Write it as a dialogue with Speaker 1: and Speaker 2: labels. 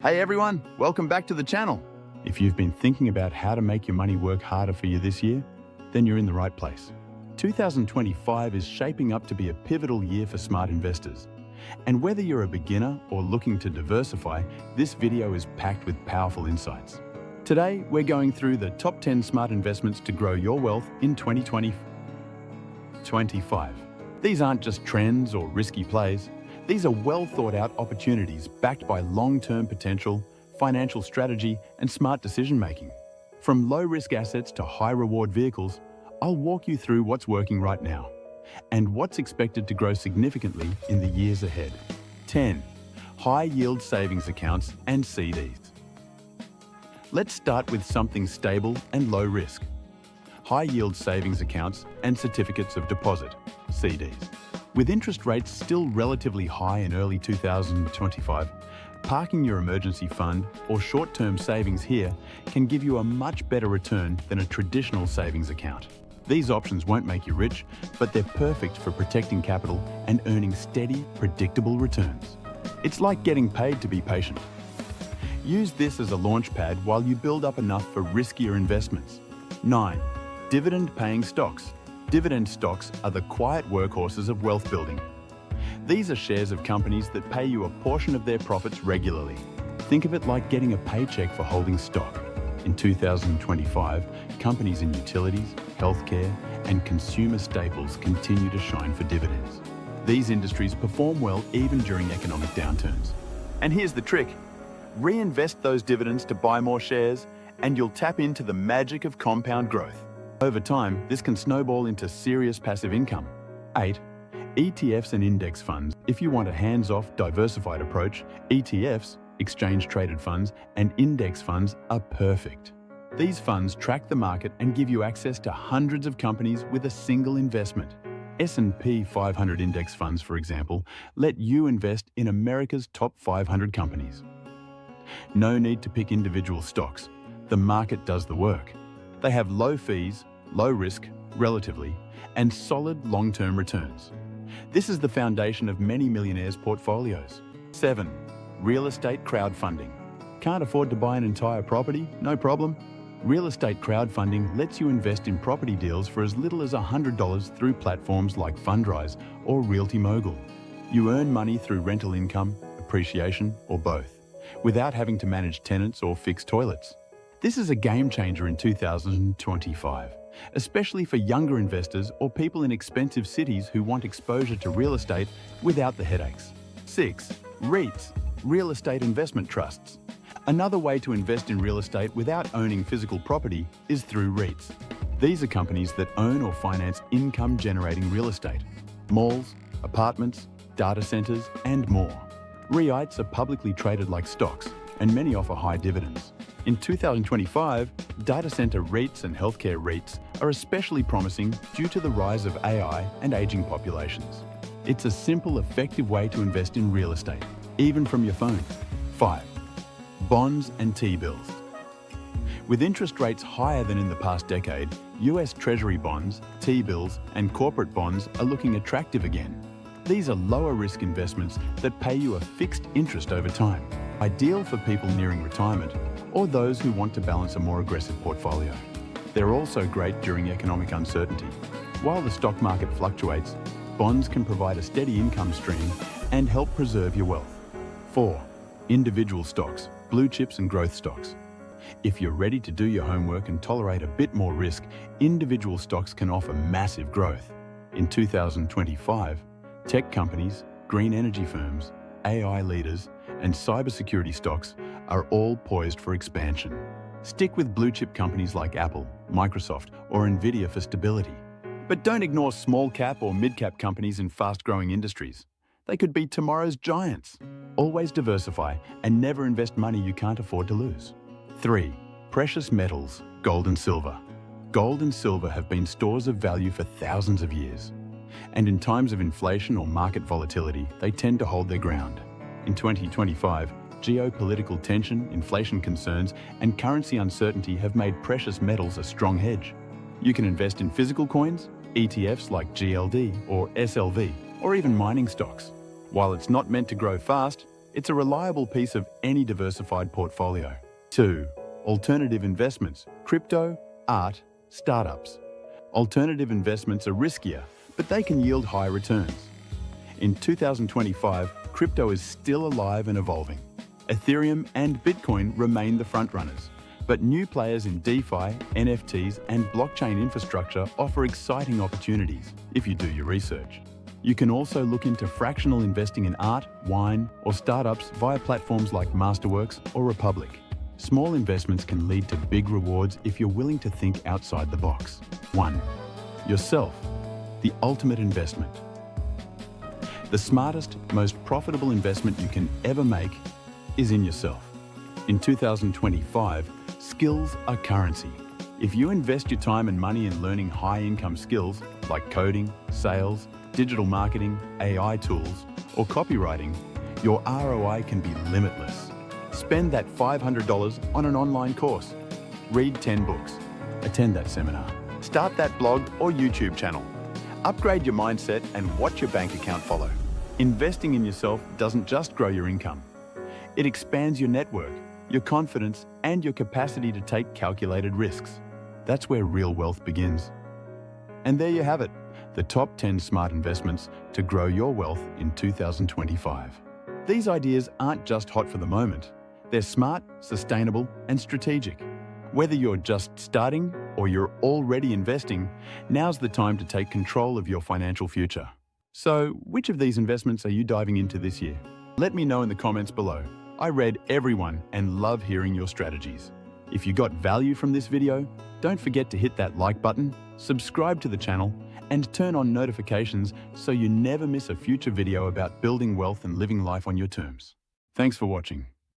Speaker 1: Hey everyone, welcome back to the channel. If you've been thinking about how to make your money work harder for you this year, then you're in the right place. 2025 is shaping up to be a pivotal year for smart investors. And whether you're a beginner or looking to diversify, this video is packed with powerful insights. Today, we're going through the top 10 smart investments to grow your wealth in 2025. These aren't just trends or risky plays. These are well-thought-out opportunities backed by long-term potential, financial strategy, and smart decision-making. From low-risk assets to high-reward vehicles, I'll walk you through what's working right now and what's expected to grow significantly in the years ahead. 10. High-yield savings accounts and CDs. Let's start with something stable and low-risk. High-yield savings accounts and certificates of deposit, CDs. With interest rates still relatively high in early 2025, parking your emergency fund or short-term savings here can give you a much better return than a traditional savings account. These options won't make you rich, but they're perfect for protecting capital and earning steady, predictable returns. It's like getting paid to be patient. Use this as a launch pad while you build up enough for riskier investments. 9. Dividend-paying stocks. Dividend stocks are the quiet workhorses of wealth building. These are shares of companies that pay you a portion of their profits regularly. Think of it like getting a paycheck for holding stock. In 2025, companies in utilities, healthcare, and consumer staples continue to shine for dividends. These industries perform well even during economic downturns. And here's the trick. Reinvest those dividends to buy more shares, and you'll tap into the magic of compound growth. Over time, this can snowball into serious passive income. 8. ETFs and index funds. If you want a hands-off, diversified approach, ETFs, exchange-traded funds, and index funds are perfect. These funds track the market and give you access to hundreds of companies with a single investment. S&P 500 index funds, for example, let you invest in America's top 500 companies. No need to pick individual stocks. The market does the work. They have low fees, low risk, relatively, and solid long-term returns. This is the foundation of many millionaires' portfolios. 7. Real estate crowdfunding. Can't afford to buy an entire property? No problem. Real estate crowdfunding lets you invest in property deals for as little as $100 through platforms like Fundrise or Realty Mogul. You earn money through rental income, appreciation, or both, without having to manage tenants or fix toilets. This is a game changer in 2025, especially for younger investors or people in expensive cities who want exposure to real estate without the headaches. 6. REITs, real estate investment trusts. Another way to invest in real estate without owning physical property is through REITs. These are companies that own or finance income-generating real estate, malls, apartments, data centers, and more. REITs are publicly traded like stocks, and many offer high dividends. In 2025, data center REITs and healthcare REITs are especially promising due to the rise of AI and aging populations. It's a simple, effective way to invest in real estate, even from your phone. 5. Bonds and T-bills. With interest rates higher than in the past decade, US Treasury bonds, T-bills, and corporate bonds are looking attractive again. These are lower-risk investments that pay you a fixed interest over time, ideal for people nearing retirement or those who want to balance a more aggressive portfolio. They're also great during economic uncertainty. While the stock market fluctuates, bonds can provide a steady income stream and help preserve your wealth. 4. Individual stocks, blue chips and growth stocks. If you're ready to do your homework and tolerate a bit more risk, individual stocks can offer massive growth. In 2025, tech companies, green energy firms, AI leaders, and cybersecurity stocks are all poised for expansion. Stick with blue-chip companies like Apple, Microsoft, or Nvidia for stability. But don't ignore small-cap or mid-cap companies in fast-growing industries. They could be tomorrow's giants. Always diversify and never invest money you can't afford to lose. 3. Precious metals, gold and silver. Gold and silver have been stores of value for thousands of years. And in times of inflation or market volatility, they tend to hold their ground. In 2025, geopolitical tension, inflation concerns, and currency uncertainty have made precious metals a strong hedge. You can invest in physical coins, ETFs like GLD or SLV, or even mining stocks. While it's not meant to grow fast, It's a reliable piece of any diversified portfolio. 2. Alternative investments, crypto, art, startups. Alternative investments are riskier, but they can yield high returns. In 2025, crypto is still alive and evolving. Ethereum and Bitcoin remain the frontrunners, but new players in DeFi, NFTs, and blockchain infrastructure offer exciting opportunities if you do your research. You can also look into fractional investing in art, wine, or startups via platforms like Masterworks or Republic. Small investments can lead to big rewards if you're willing to think outside the box. 1. Yourself, the ultimate investment. The smartest, most profitable investment you can ever make is in yourself. In 2025, skills are currency. If you invest your time and money in learning high-income skills like coding, sales, digital marketing, AI tools, or copywriting, your ROI can be limitless. Spend that $500 on an online course. Read 10 books. Attend that seminar. Start that blog or YouTube channel. Upgrade your mindset and watch your bank account follow. Investing in yourself doesn't just grow your income. It expands your network, your confidence, and your capacity to take calculated risks. That's where real wealth begins. And there you have it, the top 10 smart investments to grow your wealth in 2025. These ideas aren't just hot for the moment. They're smart, sustainable, and strategic. Whether you're just starting or you're already investing, now's the time to take control of your financial future. So, which of these investments are you diving into this year? Let me know in the comments below. I read every one and love hearing your strategies. If you got value from this video, don't forget to hit that like button, subscribe to the channel, and turn on notifications so you never miss a future video about building wealth and living life on your terms. Thanks for watching.